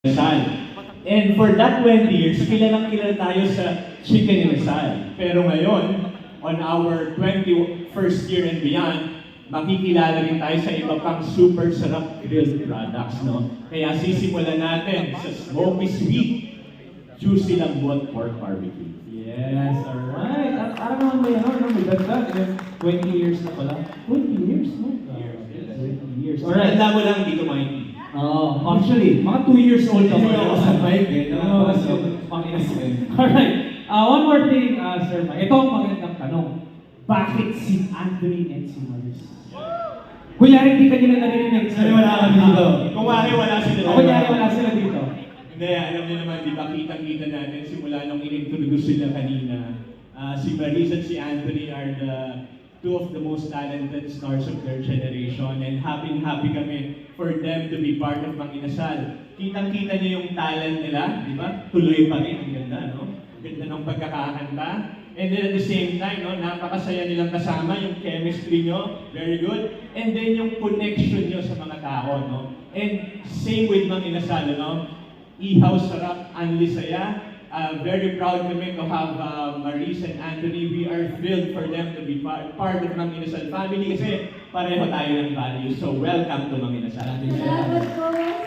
Inasal. And for that 20 years, kilalang kilala tayo sa Chicken Inasal. Pero ngayon, on our 21st year and beyond, makikilala rin tayo sa iba pang super sarap grilled products, no? Kaya sisimulan natin sa smoky sweet, juicy lambot pork barbecue. Yes, alright. At parang naman may may dagdag. 20 years na pala. 20 years, no? 20 years. Alright. Tanda mo lang dito, Mikey. Actually, mga 2 years old ako. Ako sa mic, eh. Alright. One more thing, Sir Mike. Ito ang magandang tanong. Bakit si Anthony and si Maris? Kunyari, hindi ka nila narinig. Wala kami dito. Kung wala sila dito. Kunyari, wala sila dito. Hindi, alam niyo naman, di ba, kitang-kita natin simula nung in-introduce sila kanina. Si Maris at si Anthony are the two of the most talented stars of their generation, and happy kami for them to be part of Mang Inasal. Kitang-kita niyo yung talent nila, di ba? Tuloy pa rin, ang ganda, no? Ang ganda ng pagkakakanta. And then at the same time, no, napakasaya nilang kasama, yung chemistry nyo, very good. And then yung connection nyo sa mga tao, no? And same with Mang Inasal, no? Ihaw sarap, anli saya. Very proud kami to have Maris and Anthony. We are thrilled for them to be part of Mang Inasal family kasi pareho tayo ng values. So welcome to Mang Inasal. Salamat po.